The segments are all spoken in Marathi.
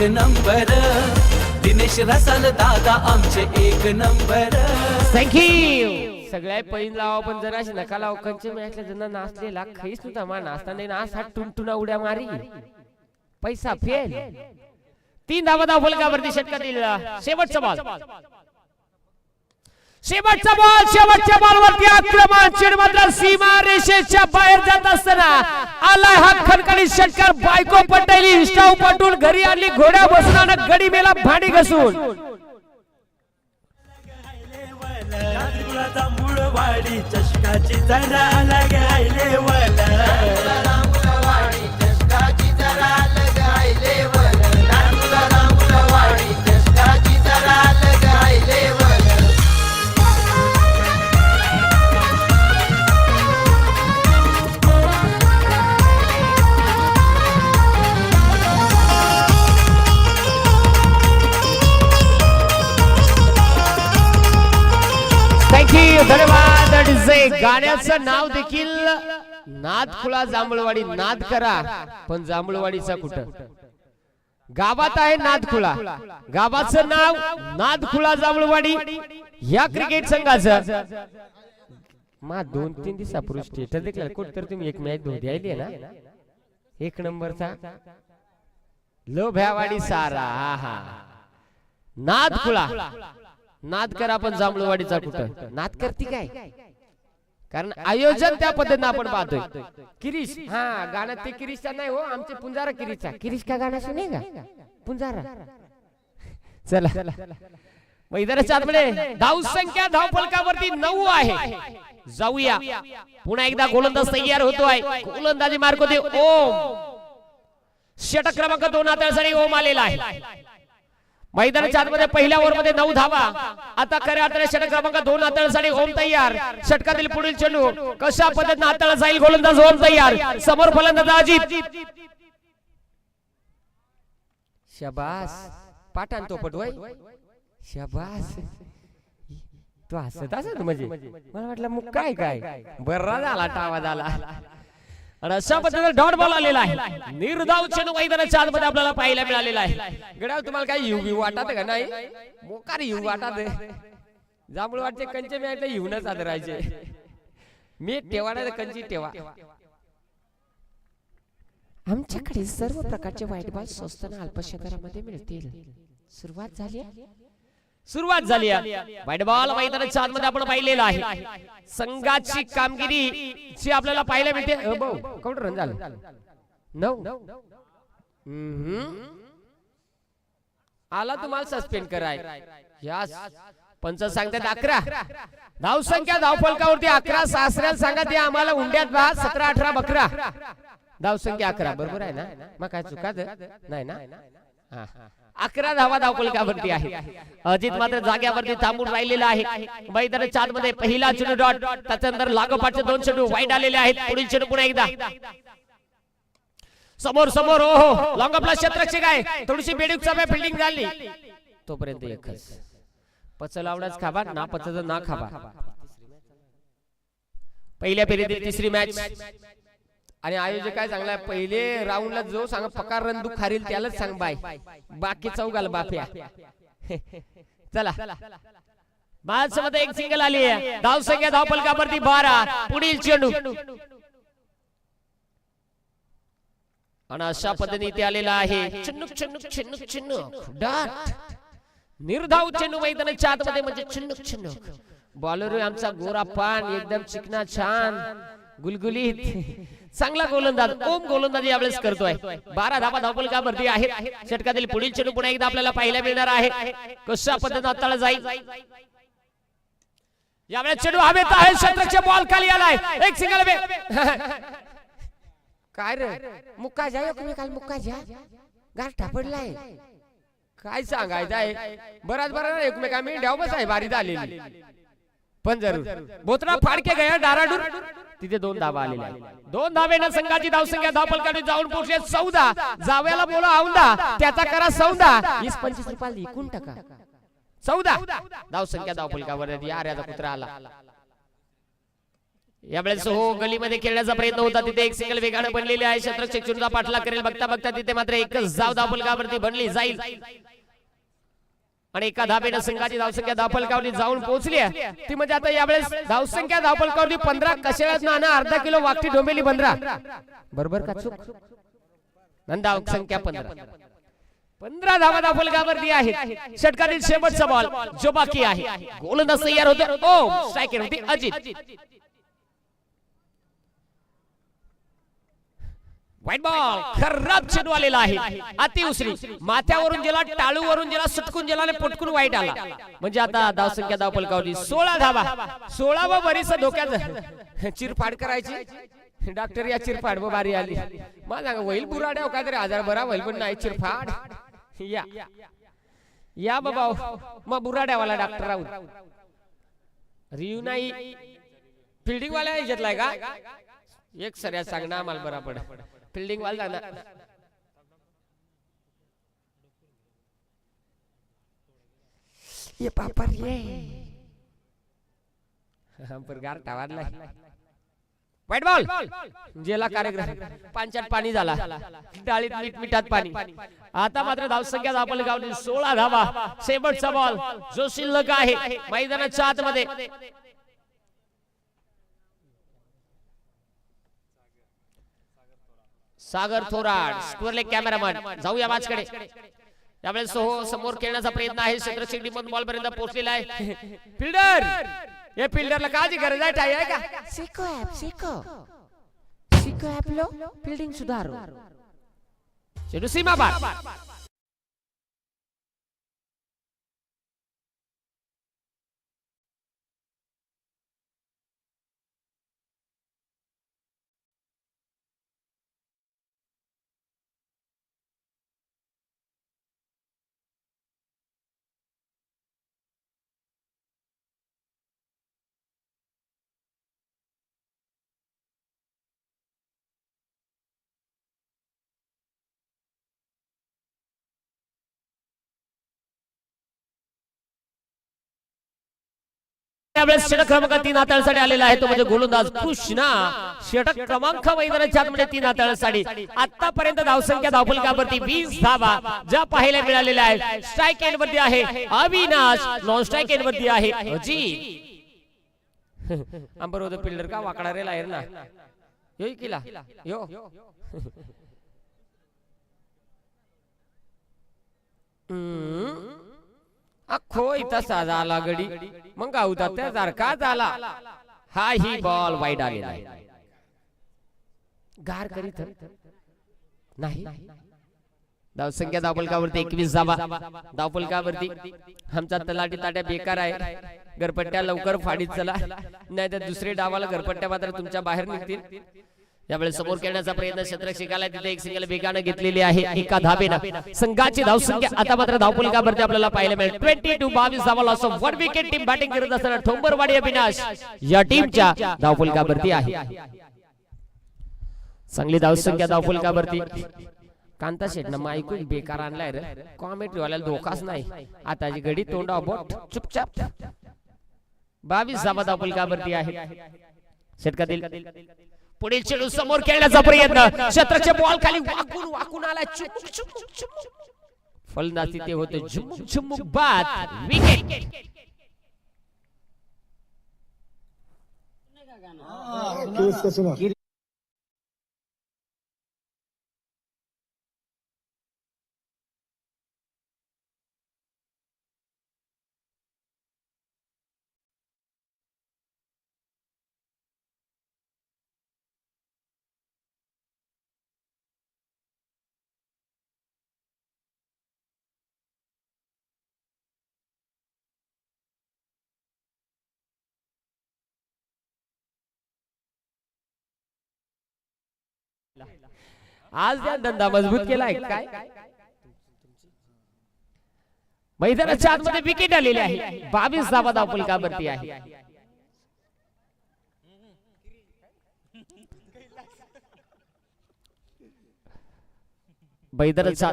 नंबर दिनेश रसाल दादा आमचे एक नंबर. थँक्यू. सगळ्या पहिन लावा पण जरा नका लाव कंचे मॅचला जण नाचलेला खैस नव्हता मा नाचताना नाच हा टुनटुना उड्या मारी पैसा फेल. 3 धावा फलकावरती षटकातील शेवटचा बॉल. शेवटचा बॉल. शेवटच्या बॉलवरती आक्रमण चेंडू सीमा रेषेच्या बाहेर जात असताना आलाय हा खणखणीत षटकार. बायको पटेली स्टाव पटून घरी आणली घोड्या बसून गडी मेला भांडी घसून. मुळवाडी चषकाची जरा लगायले वला. धन्यवाद. गाण्याचं नाव देखील नादखुळा जांभूळवाडी. नाद करा पण जांभूळवाडीचा कुठं. गावात आहे नादखुळा. गावाचं नाव नादखुळा जांभूळवाडी. या क्रिकेट संघाचं मा 2-3 दिवसापूर्वी स्टेटस देखील कुठं तर तुम्ही एक मॅच धोती आली ना 1 नंबरचा लोभ्यावाडी सारा. हा नादखुळा. नाद करा पण जांभूळवाडीचा कुठं. नाद करती काय कारण आयोजन त्या पद्धतीने आपण पाहतोय. किरीश हा गाणं ते किरीशचा नाही हो आमचे पुंजारा किरीशचा. किरीश का गाणं सुने का पुंजारा. चला मैदानाच्या आतमध्ये धाव संख्या धाव फलकावरती 9 आहे. जाऊया पुन्हा एकदा गोलंदाज तयार होतोय. गोलंदाजी मार्ग होते ओम. षटक क्रमांक 2 हाताळसाठी ओम आलेला आहे. मैदानाच्या आतमध्ये पहिल्या ओव्हर मध्ये 9 धावा. आता खऱ्या अर्थाने षटक क्रमांक 2 हाताळसाठी ओम तयार. षटकातील पुढील चेंडू कशा पद्धतीने हाताळला जाईल. गोलंदाज ओम तयार. समोर फलंदाज अजित. शाबास पाठान तो पटवाय. शाबास तू हसत असत म्हणजे मला वाटलं मग काय काय बर्रा झाला टावा झाला. आणि अशा पद्धतीने डॉट बॉल आलेला आहे. निर्धाव चेंडू मैदानाच्या आतमध्ये आपल्याला पाहायला मिळालेला आहे. गड्या तुम्हाला काय येऊ वाटत का नाही. मोकार येऊ वाटत जांभूळवाडचे कंचे मी येऊनच आदरायचे. मी ठेवाडा कंची ठेवा. आमच्याकडे सर्व प्रकारचे व्हाईट बॉल स्वस्त आणि अल्पशा दरामध्ये मिळतील. सुरुवात झाली व्हाईट बॉल मैदानाच्या आतमध्ये आपण पाहिलेला आहे. संघाची कामगिरी जी आपल्याला पाहायला मिळते. काउंटर रन झालं 9. आला तुम्हाला सस्पेंड कराय. यास पंच सांगतात 11. धाव संख्या धाव फलकावरती 11. सासऱ्याला सांगा ते आम्हाला उंड्यात 17 18 बकरा. धाव संख्या 11 बरोबर आहे ना. मग काय चुकात नाही ना. 11 धावा धाव फलकावरती आहे. अजित मात्र जाग्यावरती थांबून राहिलेला आहे. मैदानाच्या आतमध्ये पहिला चेंडू डॉट. त्याच्यानंतर लागोपाठचे 2 चेंडू वाईट आलेले आहेत. पुढील चेंडू पुन्हा एकदा समोर समोर. ओहो लॉंग आपला क्षेत्ररक्षक आहे. थोडीशी बेडूक फिल्डिंग झाली तोपर्यंत एकच. पचल आवडाच खाबा ना पचल ना खाबा. पहिल्या फेरीतील तिसरी मॅच. आणि आयोजक काय सांगलाय पहिले राऊंडला जो सांग पकार रंदू खारील त्यालाच सांग बाय. बाकी चौघाल बाफ्या. चला माझ्यामध्ये एक सिंगल आली आहे. धाव संख्या धाव फलकावरती 12. पुढील चेंडू आणि अशा पद्धतीने इथे आलेला आहे. चिन्नुक चिन्नुक चिन्नुक चिन्नुक डाट. निर्धाव चेंडू मैदानाच्या आतमध्ये म्हणजे चिन्नुक चिन्नुक. बॉलर आमचा गोरा पान एकदम चिकना छान गुलगुलीत चांगला गोलंदाज ओम गोलंदाजी यावेळेस करतोय. 12 धावा धावफलकावरती आहेत. षटकातील पुढील चेंडू पुन्हा एकदा आपल्याला पाहायला मिळणार आहे. कशा पद्धतीने हाताळला जाईल. यावेळेस चेंडू हवेत आहे. क्षेत्ररक्षक बॉल खाली आलाय. एक सिंगल काय रे मुक्का जाय तुम्ही काल मुक्का जा गाठ पडलाय. काय सांगायचं आहे. बराच बरा एकमेका मी डाव बस आहे बारी झालेली पण जरूर बोत्रा फाडके गया डाराडूर. तिथे 2 धावा आलेल्या. 2 धावेनं संघाची धाव संख्या धाव फलकावरती जाऊन पोहोचले 14. जावयाला बोला औंदा त्याचा करा 14. 20-25 रुपये एकूण टाका 14. धाव संख्या धाव फलकावरती आर्याचा पुत्र आला. यावेळेस हो गलीमध्ये खेळण्याचा प्रयत्न होता, तिथे एक सिंगल वेगाने बनलेली आहे. शतरक्षक चेंडूचा पाठलाग करेल, बघता बघता तिथे मात्र एकच धाव धावफलकावरती बनली जाईल आणि एका धावेने संघाची धावसंख्या धावफलकावरती जाऊन पोहोचली आहे ती म्हणजे आता यावेळेस धावसंख्या धावफलकावरती 15 कशाळ्यात ना अर्धा किलो वाकटी डोंबेली 15 बरोबर का चूक धाव संख्या 15 धावा धावफलकावरती आहेत. षटकातील शेवटचा बॉल जो बाकी आहे, गोलंदाज तयार होते. ओ स्ट्रायकर होते अजित. व्हाईट बॉल खराब चेंडू आलेला आहे, अति उसरी माथ्यावरून गेला, टाळूवरून गेला, सुटकून गेला आणि पटकून वाईट आला. म्हणजे आता धावसंख्या धावफलकावरती 16 धावा. 16 बरीच धोक्यात चिरफाड करायची. डॉक्टर या चिरफाड बारी आली. मला होईल बुराड्या काहीतरी आजार बरा होईल पण नाही चिरफाड. या बाबा मग बुराड्यावाला डॉक्टर राहून रिव्ह्यू नाही फिल्डिंग वाल्या घेतलाय का एक सऱ्या सांगणं आम्हाला बरा पड फिल्डिंग वाला ना ये पापर ये हम पर गार टावरला व्हाईट बॉल जेला कार्यक्रम पांचाट पाणी झाला, डाळीत मीठ मिठात पाणी. आता मात्र धावसंख्या धावफलकावरती 16 धावा. शेवटचा बॉल जो शिल्लक आहे मैदानाच्या आतमध्ये. सागर थोराड स्कोरले कॅमेरामॅन जाऊया मॅचकडे. त्यावेळेस सोहो समोर खेळण्याचा प्रयत्न आहे. क्षेत्ररक्षक डिमन बॉल पर्यंत पोहोचलेला आहे. फिल्डर या फिल्डरला काळजी गरज आहे का शिको ऍप शिको ऍप लो फील्डिंग सुधारो चेंडू सीमा बार. त्यावेळेस षटक क्रमांक 3 हाताळसाठी आलेला आहे तो म्हणजे गोलंदाज कृष्णा. षटक क्रमांक मैदानाच्या आतमध्ये 3 हाताळसाठी. आतापर्यंत धावसंख्या धावफलकावरती 20 धावा ज्या पाहायला मिळालेल्या आहेत. स्ट्राईक एंड वरती आहे अविनाश, नॉन स्ट्राईक एंड वरती आहे अजित. अंबर फिल्डर का वाकडा रेला आहे ना यो किला यो अख्खो इथं साधा आला गडी मग गावता त्या सारखा झाला. हा ही बॉल वाईड आलेला आहे. गार करीत नाही. धावसंख्या धावफलकावरती 21 धावा धावफलकावरती. आमचा तलाठी ताट्या बेकार आहे. घरपट्ट्या लवकर फाडीत चला नाही तर दुसरे डावाला घरपट्ट्या मात्र तुमच्या बाहेर निघतील. यावेळेस समोर खेळण्याचा प्रयत्न क्षेत्ररक्षकाला तिथे एक सिंगल वेगाने घेतलेली आहे एका धावेनं. संघाची धावसंख्या आता मात्र धावफलकावरती आपल्याला पाहायला मिळेल 22 धावा loss of 1 wicket. Team batting करत असताना ठोंबरवाडी अविनाश या टीमच्या धावफलकावरती आहे. चांगली धावसंख्या धावफलकावरती. कांता शेटनं माईकून बेकार आणलाय रे. कॉमेंट्री वाल्याला धोकाच नाही. आताची घडी तोंडा बोट चुपचाप. 22 धावा धावफलकावरती आहे. षटकातील पुढील चेंडू समोर खेळण्याचा प्रयत्न. क्षेत्रचे बॉल खाली वाकून आला. फलंदाज तिथे होते झुमुक झुमुक बाद विकेट. आज त्या धंदा मजबूत केलाय काय. मैदानाच्या आतमध्ये विकेट आलेली आहे. 22 धावा धावफलकावरती आहे. मैदानाच्या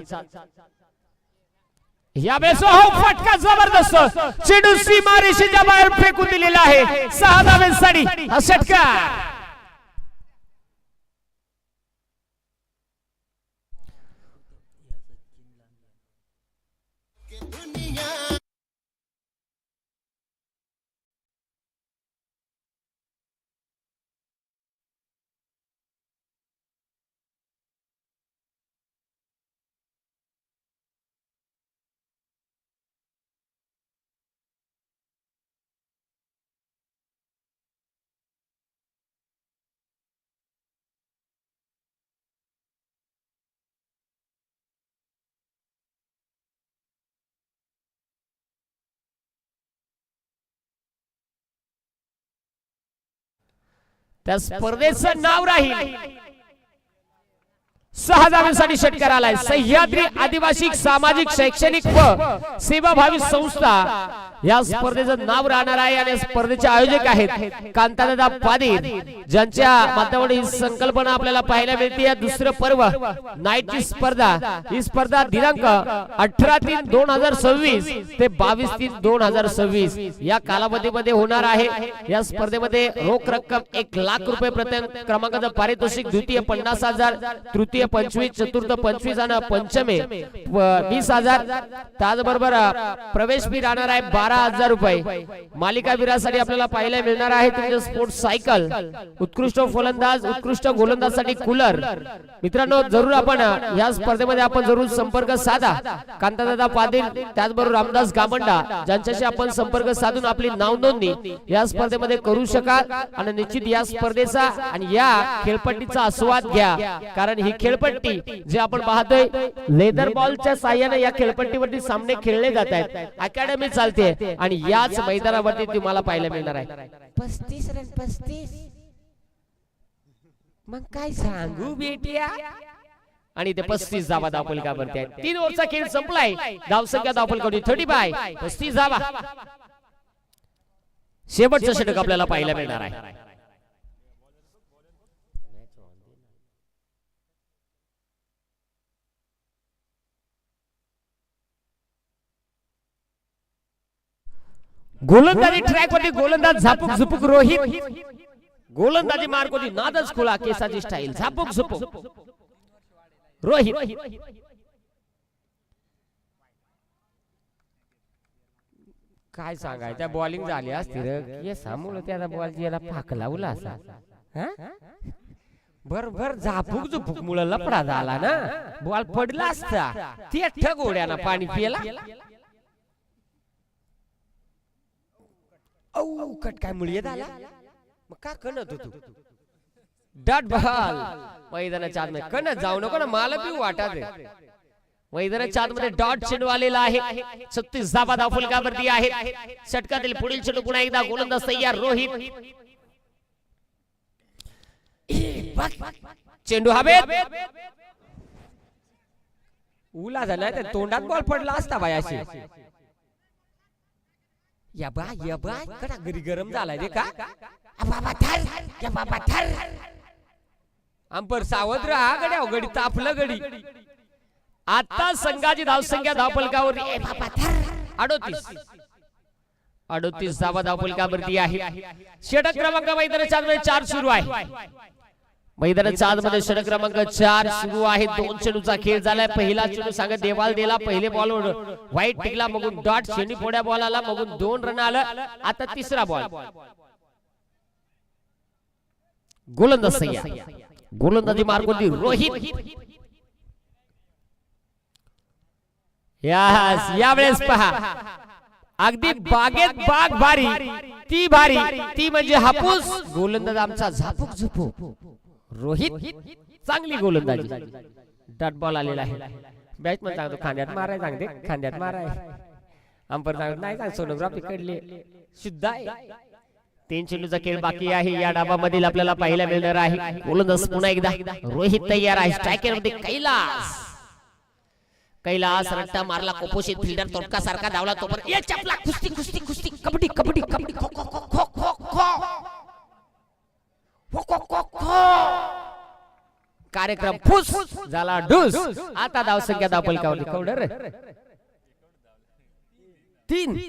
यावेळेस हो फटका जबरदस्त चेंडू सीमारेषेच्या बाहेर फेकून दिलेला आहे 6 धावांसाठी हा षटकार. त्या स्पर्धेचं नाव राहील 6 धावांसाठी षटकार आलाय सह्याद्री आदिवासी सामाजिक शैक्षणिक व सेवाभावी संस्था या स्पर्धेचं नाव राहणार आहे आणि स्पर्धेचे आयोजक आहेत कांतादादा पाटील ज्यांच्या माध्यमातून ही संकल्पना आपल्याला पाहायला मिळते. दुसरं पर्व नाईटची स्पर्धा ही स्पर्धा दिनांक 18/3/2026 ते 22/3/2026 या कालावधीमध्ये होणार आहे. या स्पर्धेमध्ये रोख रक्कम 1 लाख रुपये प्रथम क्रमांकाचं पारितोषिक, द्वितीय 50,000, तृतीय 25, चतुर्थ 25 आणि पंचमे 20,000. त्याचबरोबर प्रवेश फी राहणार आहे 12,000 रुपये. मालिकावीरासाठी आपल्याला पाहायला मिळणार आहे तुमचे स्पोर्ट्स सायकल, उत्कृष्ट फलंदाज, उत्कृष्ट गोलंदाजसाठी कूलर. मित्रांनो जरूर आपण या स्पर्धेमध्ये आपण जरूर संपर्क साधा. कांतादादा पाटील त्याचबरोबर रामदास गामंडा ज्यांच्याशी आपण संपर्क साधून आपली नाव नोंदणी या स्पर्धेमध्ये करू शकाल आणि निश्चित या स्पर्धेचा आणि या खेळपट्टीचा आस्वाद घ्या. कारण ही खेळपट्टी जे आपण पाहतोय लेदर बॉलच्या साहाय्याने या खेळपट्टीवरती सामने खेळले जात आहेत. अकॅडमी चालते आणि याच मैदानावरती तुम्हाला पाहायला मिळणार आहे 35 रन 35. मग काय सांगू बेटिया. आणि ते 35 धावा धावफलकावरती आहेत. 3 ओव्हरचा खेळ संपलाय. धावसंख्या धावफलकावरती 35 35 धावा. शेवटचं षटक आपल्याला पाहायला मिळणार आहे. गोलंदाजी ट्रॅक वरती गोलंदाज झापूक झुपूक रोहित. गोलंदाजी मार्क होती नादच खुळा केसाची स्टाईल झापूक झुपूक रोहित. काय सांगायचं बॉलिंग झाली असती रे केसामुळे त्याला बॉल याला फाक लावला असा. भर झापूक झुपूक मुळे लपडा झाला ना. बॉल पडला असता ते ठगोड्यानं पाणी पिला. कट काय मुळे झाला मग का कणत होतो डॉट बॉल मैदानाच्या आतमध्ये कणत जाऊ नको ना मला बी वाटत. मैदानाच्या आतमध्ये डॉट चेंडू आलेला आहे. 36 धावा धावफलकावरती आहेत. षटकातील पुढील चेंडू पुन्हा एकदा गोलंदाज तयार रोहित. चेंडू हवेत उला झाला तर तोंडात बॉल पडला असता बायाशी. या बा कडा घरी गरम झालाय रे का बाबा थर या बाबा थर. अंपर सावध राहा गड्या गडी तापलं गडी. आता संघाची धावसंख्या धावफलकावर 38 धावा धावफलकावरती आहे. षटक क्रमांक मैदानाच्या आतमध्ये 4 सुरू आहे. मैदानाच्या आतमध्ये षटक क्रमांक 4 सुरू आहे. 2 चेंडूचा खेळ झालाय. पहिला चेंडू सांगत देवाल दिला. पहिले बॉलवर व्हाईट टिकला मगून डॉट शेंडी फोड्या बॉल आला मगून 2 रन आलं. आता तिसरा बॉल गोलंदाज सय्या. गोलंदाजी मार्ग होती रोहित. यावेळेस पहा अगदी बागेत बाग भारी ती म्हणजे हापूस. गोलंदाज आमचा झापूक झुपूक रोहित. चांगली गोलंदाजी. डॉट बॉल आलेला आहे. बॅट्समन सांगतो खांद्यात माराय सांगते खांद्यात माराय. अंपर सांगतो नाही सांग सोनोग्राफी कडली शुद्ध आहे. 3 चेंडूचा खेळ बाकी आहे. या डाबामधील आपल्याला पाहायला मिळणार आहे. गोलंदाज पुन्हा एकदा रोहित तयार आहे. स्ट्रायकर मध्ये कैलास रट्टा मारला. कुपोषित फिल्डर तोटका सारखा धावला. तोपर्यंत ये चपला कुस्ती कुस्ती कुस्ती कबड्डी कबड्डी कबड्डी खो खो खो खो खो खो खो खो. कार्यक्रम फुस झाला डूस. आता धावसंख्या धावफलकावरती कवडर 3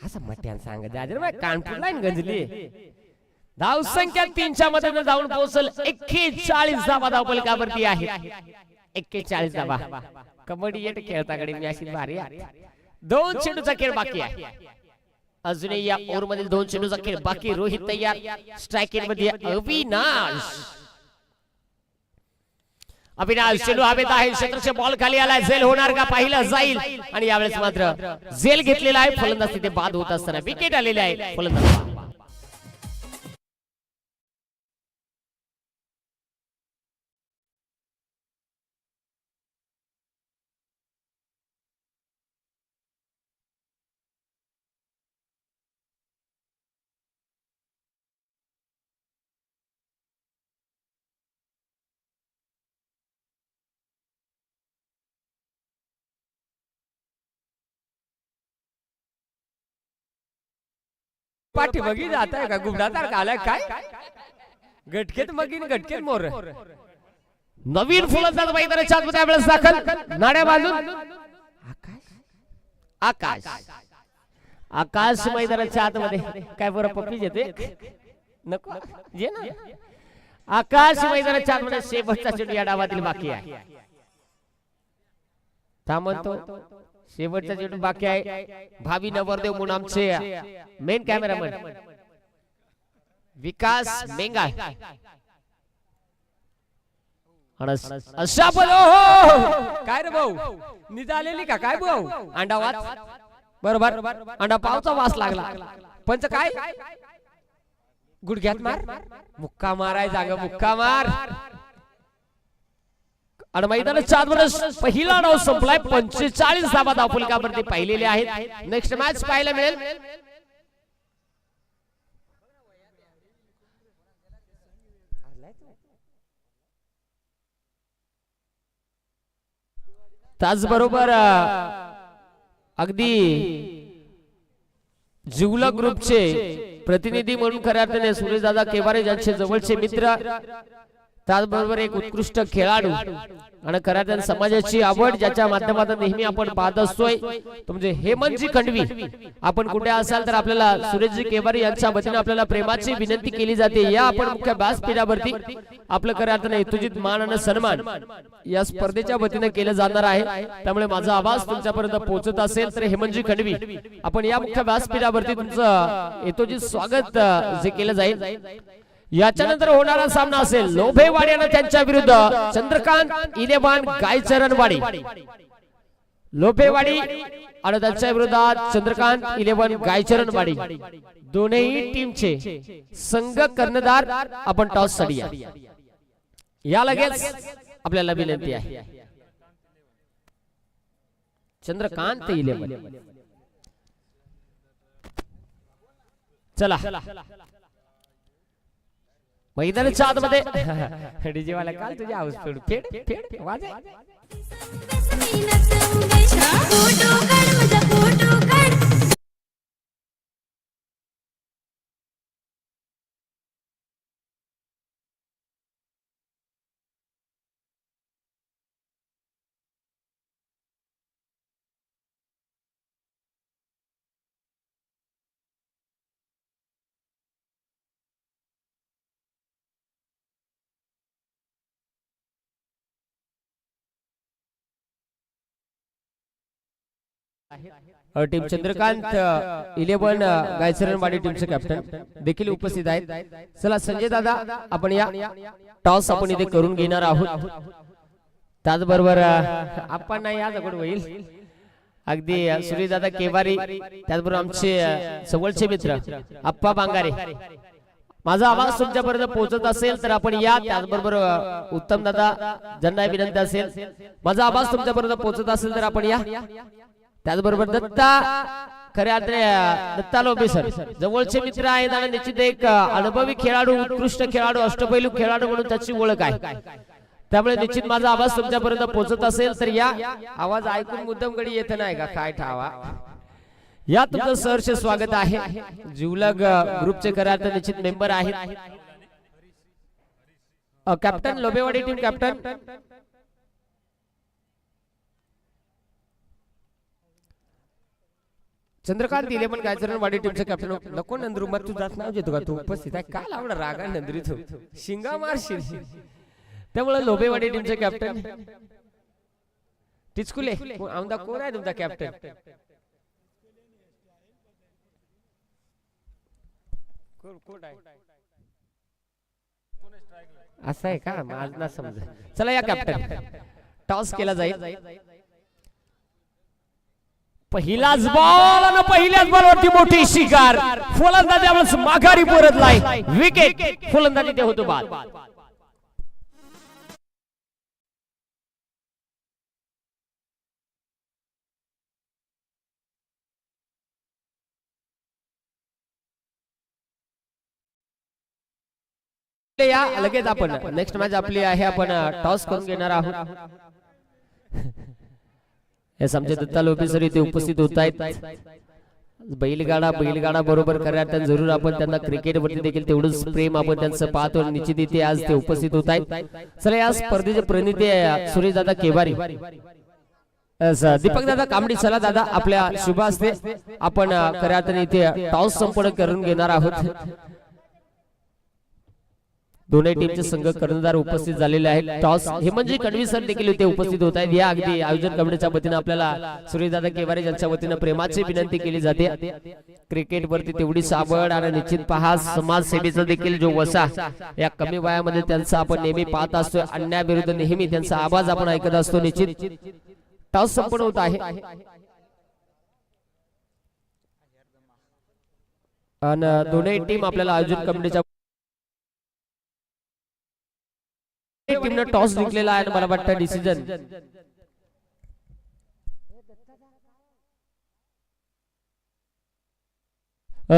असं मट्यान सांगत जाजर बाय कानपूर लाईन गंजली धाव संख्या 3च्या मदतीने जाऊन पोहोचल 41 धावा धावपलकावरती आहे 41 धावा कबड्डी येत खेळताकडे मी अशी भारी आहे 2 चेंडूचा खेळ बाकी आहे अजूनही या ओव्हर मधील 2 चेंडूचा खेळ बाकी रोहित तयार स्ट्रायकिंग मध्ये अविनाश चेंडू हवेत आहे क्षेत्रचे बॉल खाली आलाय झेल होणार का पाहिलं जाईल आणि यावेळेस मात्र झेल घेतलेला आहे फलंदाज तिथे बाद होत असताना विकेट आलेले आहे फलंदाज पाठी बघी जात आहे का गुबडातार आलाय काय गटकेत मगीन गटकेत मोर नवीन फुलंदाज मैदानाच्या आतमध्ये आपल्याला दाखल नाड्या बांधून आकाश आकाश मैदानाच्या आतमध्ये काय बरं पप्पी येते नको जे ना आकाश मैदानाच्या आतमध्ये शेवटचा चेंडू या डावातील बाकी आहे थांबतो शेवटचा चेंडू बाकी आहे भावी नवरदेव म्हणून आमचे मेन कॅमेरामन विकास मेंगा अशा बोलो काय रे भाऊ निघालेली का काय भाऊ अंडा वाच बरोबर अंडा पावचा वास लागला पंच काय गुडघ्यात मार मुक्का माराय जागा मुक्का मार आणि मैदानाच्या आतमध्ये पहिला डाव संपलाय 45 धावा धावफलकावरती पाहिलेले आहेत नेक्स्ट मॅच पाहायला मिळेल त्याचबरोबर अगदी जिवलग ग्रुपचे प्रतिनिधी म्हणून खऱ्या अर्थाने सुरेशदादा केवारे ज्यांचे जवळचे मित्र त्याचबरोबर एक उत्कृष्ट खेळाडू आणि खऱ्या अर्थाने समाजाची आवड ज्याच्या माध्यमातून नेहमी आपण पाहत असतोय म्हणजे हेमंतजी खंडवी आपण कुठे असाल तर आपल्याला सुरेशजी केवारे यांच्या वतीने आपल्याला प्रेमाची विनंती केली जाते या आपण मुख्य व्यासपीठावरती आपलं खऱ्या अर्थाने हेतुजित मान आणि सन्मान या स्पर्धेच्या वतीने केलं जाणार आहे त्यामुळे माझा आवाज तुमच्यापर्यंत पोहोचत असेल तर हेमंतजी खंडवी आपण या मुख्य व्यासपीठावरती तुमचं हेतुजित स्वागत जे केलं जाईल याच्यानंतर होणारा सामना असेल लोभेवाडी आणि त्यांच्या विरुद्ध चंद्रकांत इलेवान गायचरणवाडी लोभेवाडी आणि त्यांच्या विरोधात चंद्रकांत इलेवान गायचरणवाडी दोन्ही टीमचे संघ कर्णधार आपण टॉस साठी या लगेच आपल्याला विनंती आहे चंद्रकांत इलेवान चला मैदानाच्या आतमध्ये डीजे वाला काल तुझी हाऊस फेड फेड फेड वाजे टीम चंद्रकांत इलेवन गायचरणवाडी टीमचे कॅप्टन देखील उपस्थित आहेत चला संजय दादा आपण या टॉस आपण इथे करून घेणार आहोत त्याचबरोबर आपण नाही आज अगोदर होईल अगदी सुरेश दादा केवारी त्याचबरोबर आमचे जवळचे मित्र आप्पा बांगारे माझा आवाज तुमच्यापर्यंत पोहोचत असेल तर आपण या त्याचबरोबर उत्तम दादा ज्यांना विनंती असेल माझा आवाज तुमच्यापर्यंत पोहोचत असेल तर आपण या त्याचबरोबर दत्ता खऱ्या अर्थाने दत्ता लोबे सर जवळचे मित्र आहेत आणि निश्चित एक अनुभवी खेळाडू उत्कृष्ट खेळाडू अष्टपैलू खेळाडू म्हणून त्याची ओळख आहे त्यामुळे निश्चित माझा आवाज तुमच्यापर्यंत पोहोचत असेल तर या आवाज ऐकून मुद्दामगडी येत नाही का काय ठावा या तुमचं सहर्ष स्वागत आहे जिवलग ग्रुपचे खऱ्या अर्थाने निश्चित मेंबर आहेत कॅप्टन लोबेवाडी टीम कॅप्टन चंद्रकांत दिले पण गायचरणवाडी टीमचे कॅप्टन नको नंद्रू मग तुझाच नाव घेतो का तू उपस्थित आहे काय लावला रागा नंद्री तू शिंगा मारशील त्यामुळे लोबेवाडी टीमचे कॅप्टन टिचकुले आमदा कोण आहे तुमचा कॅप्टन असं आहे का माझ ना समजा चला या कॅप्टन टॉस केला जाईल पहिलाच बॉल आणि पहिल्याच बॉलवरती मोठी शिकार फलंदाजी माघारी परतलाय विकेट फलंदाजी ते होतो बाद या लगेच आपण नेक्स्ट मॅच आपली आहे आपण टॉस करून घेणार आहोत हे समजे दत्ता लोबे सर इथे उपस्थित होत आहेत बैलगाडा बरोबर करण्यात जरूर आपण त्यांना क्रिकेट वरती देखील तेवढंच प्रेम आपण त्यांचं पाहतो निश्चित इथे आज ते उपस्थित होत आहेत चला या स्पर्धेचे प्रणिती सुरेश दादा केवारी दीपक दादा कांबडी चला दादा आपल्या शुभ हस्ते आपण करण्यात इथे टॉस संपन्न करून घेणार आहोत दोन्ही टीमचे संघ कर्णधार उपस्थित झालेले आहेत टॉस हेमंतजी कणवी सर देखील इथे उपस्थित होत आहेत या अगदी आयोजन कमिटीच्या वतीने आपल्याला सुरेशदादा केवारे यांच्या वतीने प्रेमाची विनंती केली जाते क्रिकेट वरती तेवढी सावड आणि निश्चित पहा समाजसेवेचा देखील जो वसा या कमी वयामध्ये त्यांचा आपण नेहमी पाहत असतो अन्यायाविरुद्ध नेहमी त्यांचा आवाज आपण ऐकत असतो निश्चित टॉस संपन्न होत आहे आणि दोन्ही टीम आपल्याला आयोजन कमिटीच्या टीमने टॉस जिंकलेला आहे मला वाटतं डिसिजन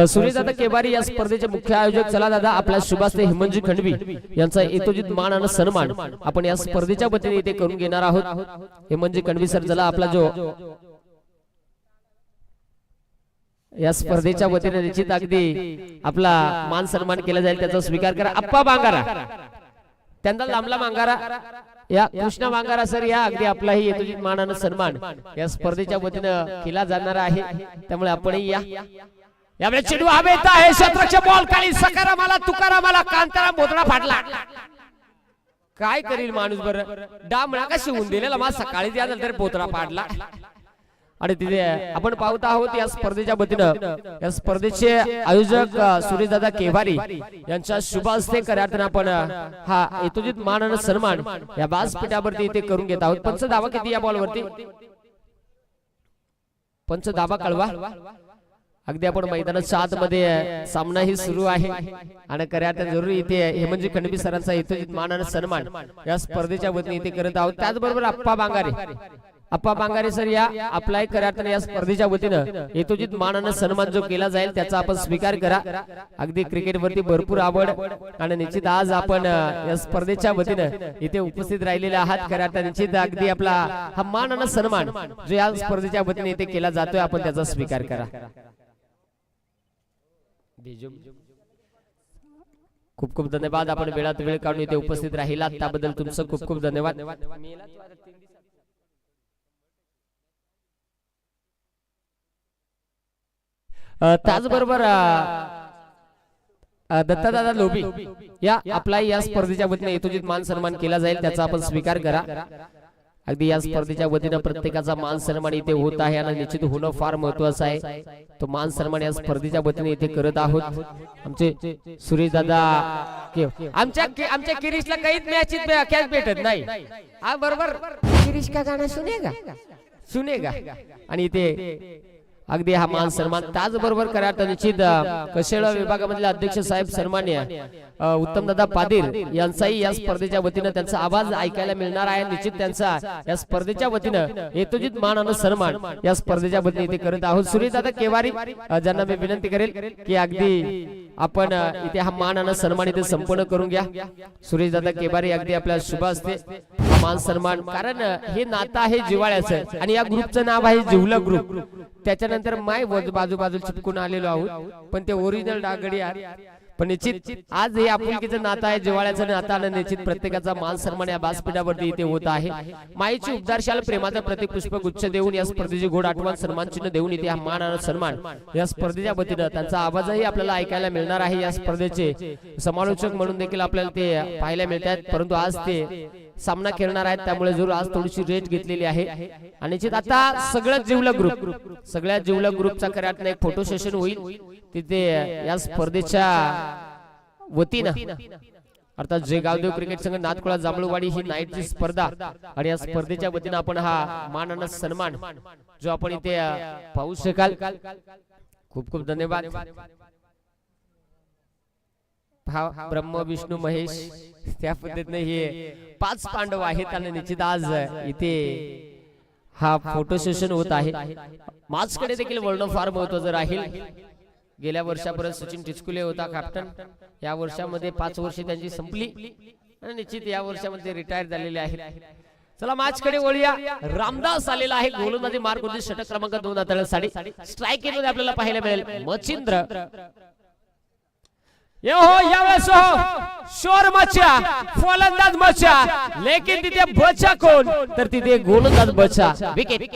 सुरेशदादा केवारी या स्पर्धेचे मुख्य आयोजक चला दादा आपल्या शुभास्ते हेमंतजी खंडवी यांचा यथोचित मान आणि सन्मान आपण या स्पर्धेच्या वतीने इथे करून घेणार आहोत हेमंतजी खंडवी सर चला आपला जो या स्पर्धेच्या वतीने निश्चित अगदी आपला मान सन्मान केला जाईल त्याचा स्वीकार करा अप्पा बांगारा त्यांना लांबला मांगारा या कृष्णा मांगारा सर या अगदी आपलाही यथोचित मान आणि सन्मान या स्पर्धेच्या वतीने केला जाणार आहे त्यामुळे आपणही या यावेळी चेंडू हवेत आहे क्षेत्ररक्षक बॉल खाली सकारामाला तुकारामाला कांतारा मोदडा फाटला काय करील माणूस बरं डामळा का शिवून दिलेला मा सकाळी त्या नंतर पोतरा पाडला आणि तिथे आपण पाहत आहोत या स्पर्धेच्या वतीनं या स्पर्धेचे आयोजक सुरेशदादा केवारी यांच्या शुभ हस्ते करण्यात आपण हा यथोचित मान आणि सन्मान या व्यासपीठावरती इथे करून घेत आहोत पंच धावा किती या बॉलवरती पंच धावा कळवा अगदी आपण मैदानाच्या आतमध्ये सामना ही सुरू आहे आणि करण्यात जरूर इथे हेमंतजी खंडवी सरांचा यथोचित मान आणि सन्मान या स्पर्धेच्या वतीने इथे करत आहोत त्याचबरोबर अप्पा बांगारे सर या अप्लाय करण्यात या स्पर्धेच्या वतीनं यथोचित मान आणि सन्मान जो केला जाईल त्याचा आपण स्वीकार करा अगदी क्रिकेट वरती भरपूर आवड आणि निश्चित आज आपण या स्पर्धेच्या वतीनं इथे उपस्थित राहिलेले आहात करण्यात निश्चित अगदी आपला हा मान आणि सन्मान जो या स्पर्धेच्या वतीने इथे केला जातोय आपण त्याचा स्वीकार करा खूप खूप धन्यवाद आपण वेळात वेळ काढून इथे उपस्थित राहिलात त्याबद्दल तुमचं खूप खूप धन्यवाद त्याचबरोबर दत्तादादा लोबी या आपला या स्पर्धेच्या वतीने यथोचित मान सन्मान केला जाईल त्याचा आपण स्वीकार करा अगदी या स्पर्धेच्या वतीने प्रत्येकाचा मान सन्मान इथे होत आहे आणि निश्चित होणं फार महत्वाचं आहे तो मान सन्मान या स्पर्धेच्या वतीने इथे करत आहोत आमचे सुरेश दादा आमच्या किरीशला काहीच मॅचीत कॅच भेटत नाही हा बरोबर किरीश का गाणं सुनेगा आणि इथे अगदी हा मान सन्मान त्याचबरोबर करण्यात निश्चित कशेळा विभागामधले अध्यक्ष साहेब सन्मान्य उत्तमदादा पादीर यांचाही या स्पर्धेच्या वतीने त्यांचा आवाज ऐकायला मिळणार आहे निश्चित त्यांचा या स्पर्धेच्या वतीने यथोचित मान आणि सन्मान या स्पर्धेच्या वतीने इथे करत आहोत सुरेशदादा केवारी ज्यांना मी विनंती करेल की अगदी आपण इथे हा मान आणि सन्मान इथे संपन्न करून घ्या सुरेशदादा केवारी अगदी आपल्या शुभ असते मान सन्मान कारण हे नातं आहे जिव्हाळ्याचं आणि या ग्रुपचं नाव आहे जिवला ग्रुप त्याच्यानंतर माय बाजू चिपकून आलेलो आहोत पण ते ओरिजिनल डागडी पण निश्चित आज हे आपुलकीचं नातं आहे, जिव्हाळ्याचं नातं आणि निश्चित प्रत्येकाचा मान सन्मान या व्यासपीठावरती इथे होत आहे. माईची उपदारशाल प्रेमाचं प्रतीक पुष्पगुच्छ देऊन या स्पर्धेची गोड आठवण सन्मान चिन्ह देऊन इथे हा मान आणि सन्मान या स्पर्धेच्या वतीनं त्यांचा आवाजही आपल्याला ऐकायला मिळणार आहे. या स्पर्धेचे समालोचक म्हणून देखील आपल्याला ते पाहायला मिळतात, परंतु आज ते सामना खेळणार आहेत, त्यामुळे जरूर आज थोडीशी रेस्ट घेतलेली आहे. आणि निश्चित आता सगळ्या जिवलग ग्रुपचा खऱ्या अर्थाने एक फोटो सेशन होईल तिथे या स्पर्धेच्या वतीनं, अर्थात जे गावदेव क्रिकेट संघ नाथकुळा जांभूळवाडी ही नाईटची स्पर्धा आणि या स्पर्धेच्या वतीनं आपण हा मान आणि सन्मान जो आपण इथे पाहू शकाल. खूप खूप धन्यवाद. ब्रह्म विष्णू महेश त्या पद्धतीने हे 5 पांडव आहेत आणि निश्चित आज इथे हा फोटो सेशन होत आहे. माझकडे देखील वळणं फार महत्वाचं राहील. गेल्या वर्षापर्यंत सचिन टिचकुले होता कॅप्टन, या वर्षामध्ये 5 वर्षे त्यांची संपली आणि निश्चित या वर्षामध्ये रिटायर झालेले आहेत. चला मॅचकडे वळूया. रामदास आलेला आहे, गोलंदाजी मार्क होती, षटक क्रमांक 2 हाताळण्यासाठी. स्ट्राईक मध्ये आपल्याला पाहायला मिळेल मच्छिंद्र. ये हो यावेळेस हो शोर मचा, फलंदाज मचा, लेकिन तिथे बचा कोण, तर तिथे गोलंदाज बचा. विकेट.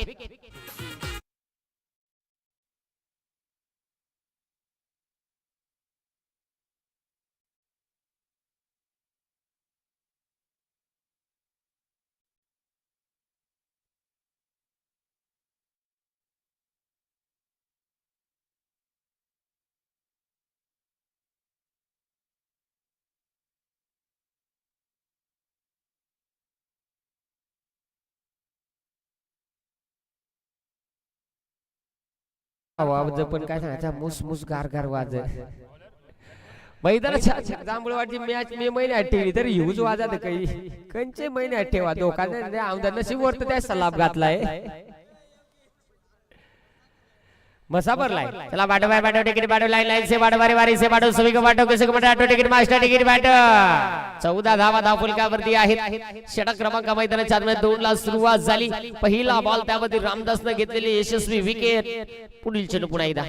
आवाज पण काय सांगायचा, मुस मुस गार गार वाज. मैदानाच्या जांभूळवाडीची मॅच मे महिन्यात ठेवली तरी ह्यूज वाजत काही कंचे महिन्यात ठेवा दोघांना आमदार नशीब वरत त्या सलाब घातलाय. मसा भरलाय. चला बाटो बाय बाटो टिकीट बाटो लाईन से बाटो बारी बारी से बाटो सभी को बाटो किसी को बाटो टिकीट मास्टर टिकीट बाटो. 14 धावा धावफलकावरती आहेत. षटक क्रमांक मैदानाच्या आत 2 ला सुरुवात झाली. पहिला बॉल त्यामध्ये रामदासने घेतलेली यशस्वी विकेट. पुढील चेंडू पुन्हा एकदा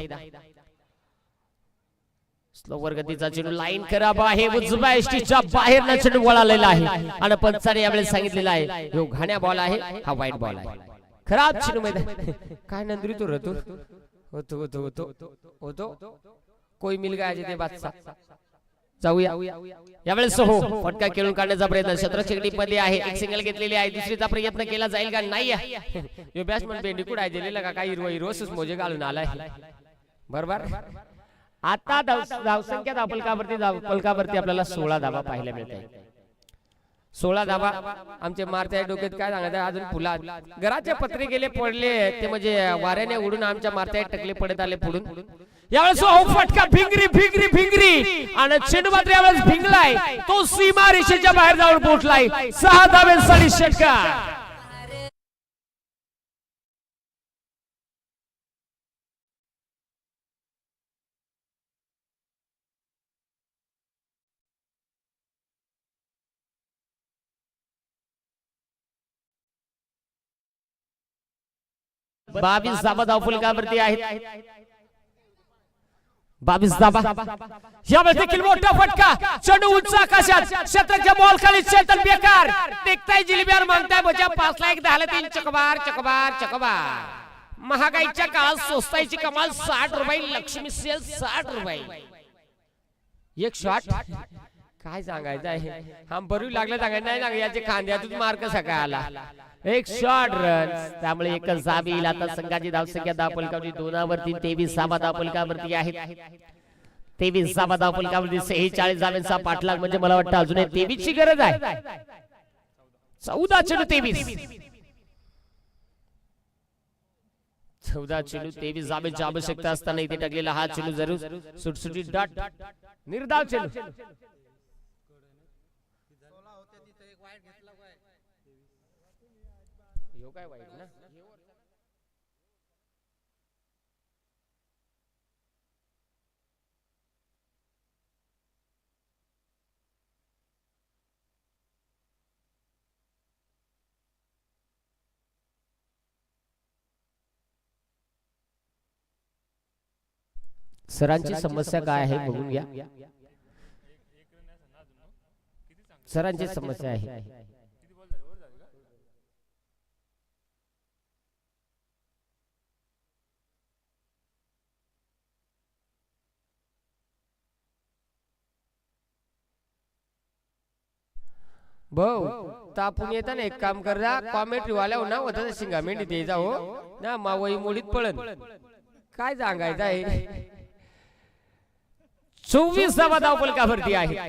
स्लोवर गतीचा चेंडू लाईन खराब आहे, उजव्या एसटीच्या बाहेरनं चेंडू वळालेला आहे आणि पंचाने यावेळेस सांगितलेला आहे यो घाण्या बॉल आहे, हा वाईट बॉल आहे. खराब चेंडू मैदान काय नंदरी तो रतो होतो होतो होतो होतो कोई मिल गया जिथे बादशाह. जाऊया यावेळेस हो फटका खेळून काढण्याचा प्रयत्न क्षेत्ररक्षक मध्ये आहे. एक सिंगल घेतलेली आहे, दुसरीचा प्रयत्न केला जाईल का नाही. यो बॅट्समन बेंडीकुड आहे दिलेला का काही हिरोस मोजे घालून आलाय बरोबर. आता धावसंख्या धावफलकावरती आपल्याला 16 धावा पाहायला मिळतात. 16 धावा आमचे मारत्या डोक्यात काय सांगायचं, अजून फुला घराचे पत्रे गेले पडले ते म्हणजे वाऱ्याने उडून आमच्या मारत्या टकले पडत आले पुढून. यावेळेस फटका भिंगरी भिंगरी भिंगरी आणि चेंडू मात्र यावेळेस भिंगलाय, तो सीमा रेषेच्या बाहेर जाऊन पोहोचलाय. 6 धाब्यांसाठी षटकार. बावीस धावा धावफलकावरती आहेत. 22 धावा. यावेळेस देखील मोठा फटका, चेंडू उंच आकाशात, क्षेत्राच्या बॉल खाली चेतन बेकार देखताय जिलेबियार मागताय बजा 5 ला 1 झालं 3 चकबार चकबार चकबार. महागाईच्या काळात स्वस्ताईची कमाल 60 रुपये, लक्ष्मी सेल 60 रुपये. एक शॉट काय सांगायचं आहे, हा बरू लागलं सांगायचं नाही ना, याचे खांद्यातून मार्क सकाळ आला. एक शॉट रन, त्यामुळे एकच धाव येईल. आता संघाची धावसंख्या धावफलकावरती 2 वरती 23 धावा धावफलकावरती आहेत. 23 धावा धावफलकावरती 46 धावांचा पाठलाग, म्हणजे मला वाटतं अजून 23 ची गरज आहे. 14 चेंडू 23 14 चेंडू 23 धावांची आवश्यकता असताना इथे टाकलेला हा चेंडू जरूर सुटसुटीत डॉट निर्धाव चेंडू. काय वाईट ना सरांची समस्या काय आहे बघून घ्या. सरांची समस्या आहे. भाऊ तापून येता ना एक काम करा, कॉमेंट्री वाल्या ना होता शिंगा मेंढी ते जाओ ना मावई मोडीत पळन. काय सांगायचं आहे. 24 धावफलकावरती आहे.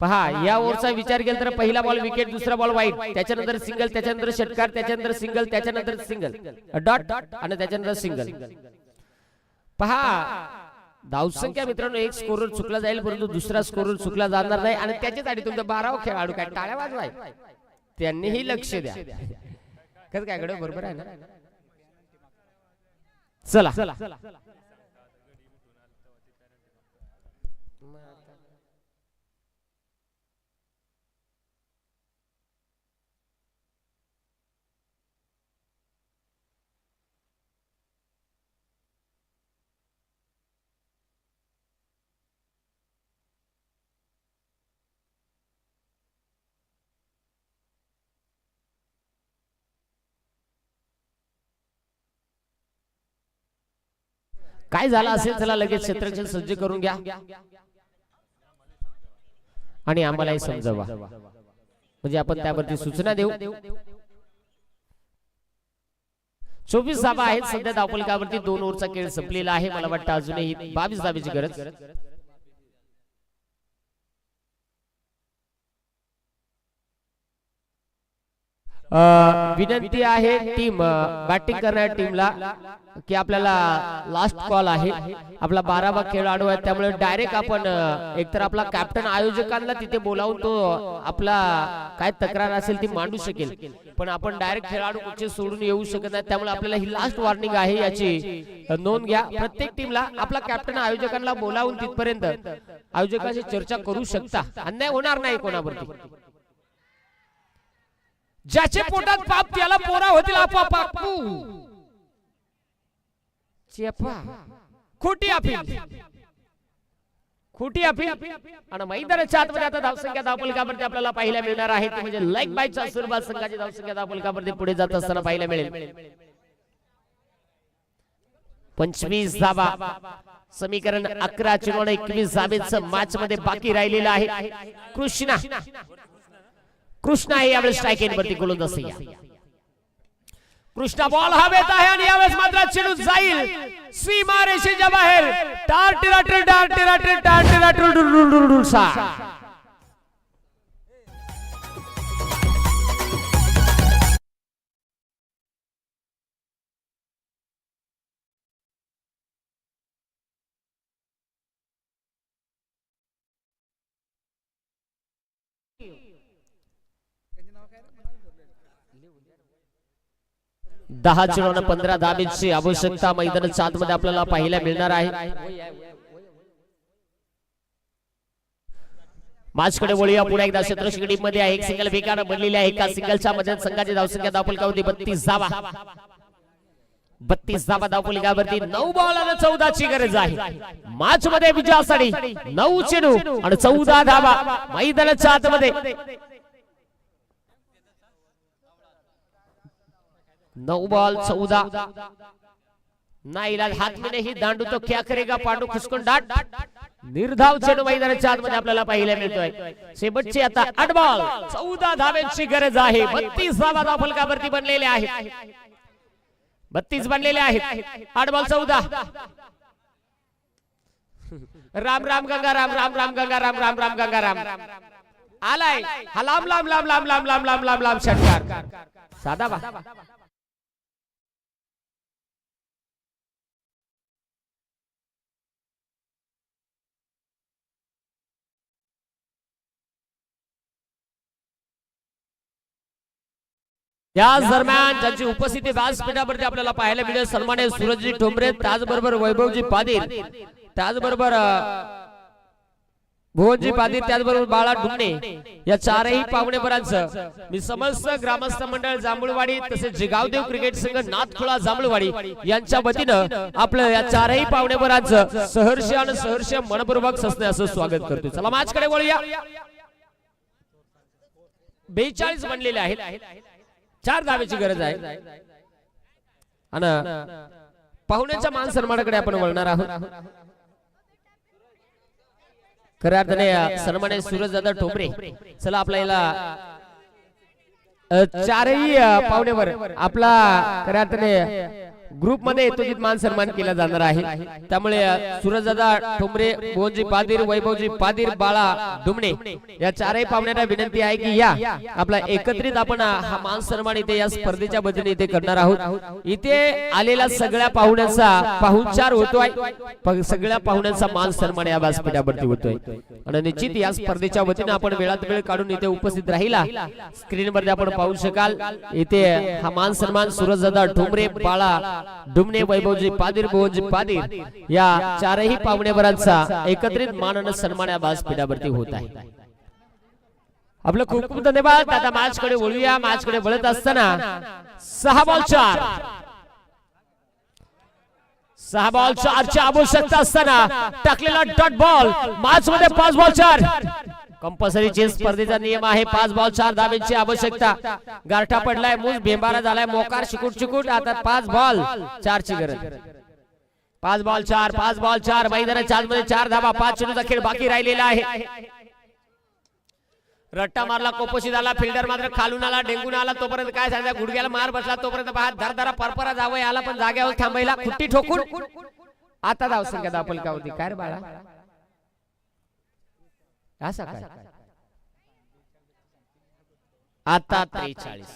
पहा या ओव्हरचा विचार केला तर पहिला बॉल विकेट, दुसरा बॉल वाईट, त्याच्यानंतर सिंगल, त्याच्यानंतर षटकार, त्याच्यानंतर सिंगल, त्याच्यानंतर सिंगल डॉट आणि त्याच्यानंतर सिंगल. पहा धावसंख्या मित्रांनो एक स्कोरर चुकला जाईल परंतु दुसरा स्कोरर चुकला जाणार नाही आणि त्याच्यासाठी तुमचा 12वा खेळाडू काय टाळ्या वाजवाय त्यांनीही लक्ष द्या. कसं काय कडे बरोबर आहे ना. चला काय झालं असेल चला लगेच क्षेत्ररक्षण सज्ज करून घ्या आणि आम्हालाही समजावा म्हणजे आपण त्यावरती सूचना देऊ. 24 धावा आहेत सध्या धावफलकावरती. 2 ओव्हरचा खेळ संपलेला आहे. मला वाटतं अजूनही 22 धावेची गरज. विनंती आहे टीम बॅटिंग करणाऱ्या टीमला की आपल्याला लास्ट कॉल आहे. आपला 12वा खेळाडू आहे त्यामुळे डायरेक्ट आपण एकतर आपला कॅप्टन आयोजकांना तिथे बोलावून तो आपला काय तक्रार असेल ती मांडू शकेल, पण आपण डायरेक्ट खेळाडू कुठे सोडून येऊ शकत नाही. त्यामुळे आपल्याला ही लास्ट वॉर्निंग आहे, याची नोंद घ्या. प्रत्येक टीमला आपला कॅप्टन आयोजकांना बोलावून तिथपर्यंत आयोजकांशी चर्चा करू शकता. अन्याय होणार नाही कोणावरती. ज्याचे पोटात पाप त्याला पोरा होतील आपापू. खोटी अपील, खोटी अपील. आणि मैदानाच्या आतमध्ये आता धावसंख्या धावफलकावरती आपल्याला पाहायला मिळणार आहे ती म्हणजे लाईक बायच्या स्वरूपात संघाची धावसंख्या धावफलकावरती पुढे जात असताना पाहायला मिळेल. 25 धावा, समीकरण 11 चुनवणे 21 धावेचं मॅच मध्ये बाकी राहिलेलं आहे. कृष्णा हे यावेळेस स्ट्राइक एंड वरती गोलंदाज आहे. कृष्णा बॉल हवेत आहे आणि यावेळेस मात्र चेंडू जाईल सीमारेषेच्या बाहेर. टार्टिराटर टार्टिराटर टार्टिराटर सा 10 चेंडूंना 15 धावेची आवश्यकता मैदानाच्या आतमध्ये आपल्याला पाहायला मिळणार आहे. मॅचकडे वळूया पुन्हा एकदा. क्षेत्ररक्षण मध्ये आहे. एक सिंगल वेगाने बनलेली आहे. एका सिंगलच्या मध्ये संघाची धावसंख्या धावफलकावरती 32 धावा. 32 धावा धावफलकावरती 9 बॉल आणि 14 ची गरज आहे. मॅच मध्ये विजयासाठी 9 चेंडू आणि 14 धावा मैदानाच्या आतमध्ये. 9 बॉल 14 नाईलाज हाथ में नहीं दांडू तो क्या करेगा पांडू खुसकून डाट. निर्धाव चेंडू मैदानाच्या आतमध्ये आपल्याला पाहायला मिळतोय. शेवटची आता 8 बॉल 14 धावांची गरज आहे. 32 धावा धावफलकावरती बनलेले आहेत. 32 बनलेले आहेत. 8 बॉल 14. राम राम गंगा राम राम राम गंगा राम राम राम गंगा राम आलाय. हा लांब लांब लांब लांब लांब लांब लांब लांब लांब षटकार साधा बा. याच दरम्यान ज्यांची उपस्थिती व्यासपीठावरती आपल्याला पाहायला मिळेल सन्माननीय सूरजजी ठोंबरे, त्याचबरोबर वैभवजी पादीर, त्याचबरोबर भुवनजी पादीर, त्याचबरोबर बाळा डुमणे या चारही पाहुणेपरांचं मी समस्त ग्रामस्थ मंडळ जांभूळवाडी तसेच जिगावदेव क्रिकेट संघ नाथखोळा जांभूळवाडी यांच्या वतीनं आपलं या चारही पाहुणेपरांचं सहर्ष आणि सहर्ष मनपूर्वक सस्ने असं स्वागत करतो. चला मॅचकडे वळूया. 42 बनलेले आहेत. 4 धावेची गरज आहे. आणि पाहुण्यांच्या मान सन्मानाकडे आपण वळणार आहोत. खऱ्या अर्थाने सन्मान्य सूरजदादा ठोंबरे. चला आपल्याला चारही पाहुणेवर आपला खऱ्या अर्थाने ग्रुप मध्ये यथोचित मान सन्मान केला जाणार आहे. त्यामुळे सूरजदादा ठोंबरे, मोहनजी पादीर, वैभवजी पादीर, बाळा दुमणे या चारही पाहुण्यांना विनंती आहे की या आपला एकत्रित आपण हा मान सन्मान इथे या स्पर्धेच्या वतीने इथे करणार आहोत. इथे आलेल्या सगळ्या पाहुण्यांचा पाहुणचार होतोय. सगळ्या पाहुण्यांचा मान सन्मान या व्यासपीठावरती होतोय. आणि निश्चित या स्पर्धेच्या वतीने आपण वेळात वेळ काढून इथे उपस्थित राहिला. स्क्रीन वरती आपण पाहू शकाल इथे हा मान सन्मान सूरजदादा ठोंबरे, बाळा दुमणे, वैभवजी पादीर, मोहनजी पादीर या चारही पाहुणेवरांचा एकत्रित मान आणि सन्मान या व्यासपीठावरती होत आहे. आपलं खूप खूप धन्यवाद. आता मॅच कडे वळूया. मॅच कडे वळत असताना 6 बॉल 4 ची आवश्यकता असताना टाकलेला डॉट बॉल. मॅच मध्ये 5 बॉल 4 कंपल्सरी चेस स्पर्धेचा नियम आहे. 5 बॉल 4 धावेची आवश्यकता. गारठा पडलाय, मूस भेंबारा झालाय, मोकार चिकूट. आता 5 बॉल 4 ची गरज. 5 बॉल 4 मैदानाच्या आतमध्ये 4 धावा. 5 चेंडूचा खेळ बाकी राहिलेला आहे. रट्टा मारला, कोपशी झाला, फिल्डर मात्र खालून आला, डेंगून आला. तोपर्यंत काय झालं, गुडघ्याला मार बसला. तोपर्यंत धरधरा परपरा जावं आला, पण जाग्यावर थांबायला खुट्टी ठोकून. आता धाव संख्या दाखल का होती काय रे बाळा? असं काय आता 43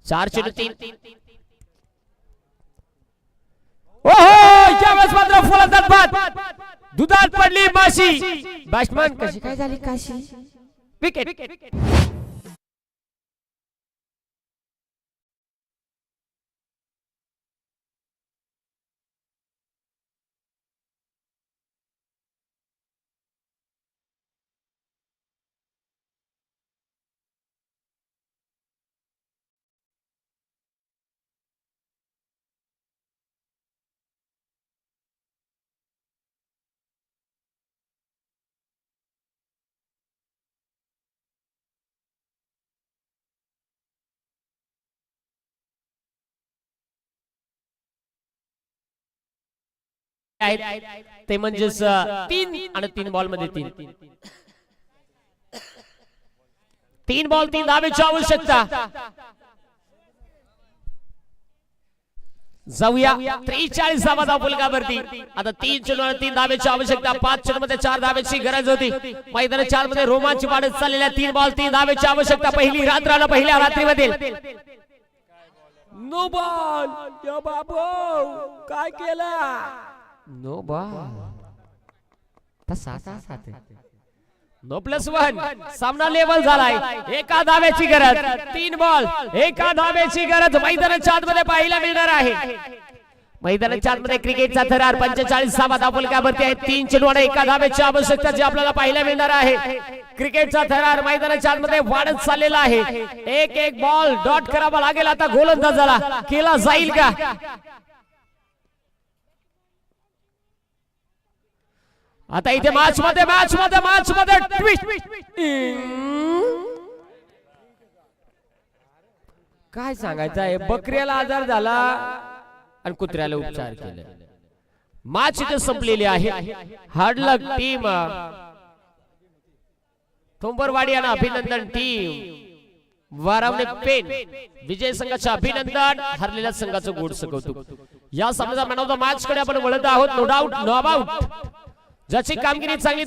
4 चेंडू 3. ओहो, यावेळेस मात्र फलंदाज बाद. दुधात पडली माशी. बॅट्समन कशी काय झाली काशी. विकेट. ते म्हणजेच 3 आणि 3 बॉल मध्ये 3 बॉल 3 धावेची आवश्यकता. जाऊया 43 धावा फलकावरती. आता 3 चेंडू आणि 3 धावेची आवश्यकता. 5 चेंडू मध्ये 4 धावेची गरज होती. मैदानाच्या आतमध्ये रोमांच वाढत चाललेल्या 3 बॉल 3 धावेची आवश्यकता. पहिली रात्र पहिल्या रात्रीमध्ये नो बॉल. या बाबू काय केलं. No ball. नो +1. सामना लेवल झालाय. एका धावेची गरज. 3 बॉल 1 धावेची गरज मैदानाच्या आतमध्ये पाहायला मिळणार आहे. मैदानाच्या आतमध्ये क्रिकेटचा थरार. 45 धावा फलकावरती आहे. 3 चेंडू आणि 1 धावेची आवश्यकता जी आपल्याला पाहायला मिळणार आहे. क्रिकेटचा थरार मैदानाच्या आतमध्ये वाढत चाललेला आहे. एक बॉल डॉट करावा लागेल. आता गोलंदाजाला केला जाईल का. आता इथे मॅच मध्ये ट्विस्ट. काय सांगायचं आहे. बकऱ्याला आजार झाला आणि कुत्र्याला उपचार केले. मॅच इथे संपलेली आहे. हार्ड लक टीम थोंबरवाडी आणि अभिनंदन टीम वारावणे पेन. विजय संघाचे अभिनंदन, हरलेल्या संघाचं गोडसं कौतुक. या सामन्याचा मॅन ऑफ द मॅच कडे आपण वळत आहोत. No doubt no about. ज्याची कामगिरी चांगली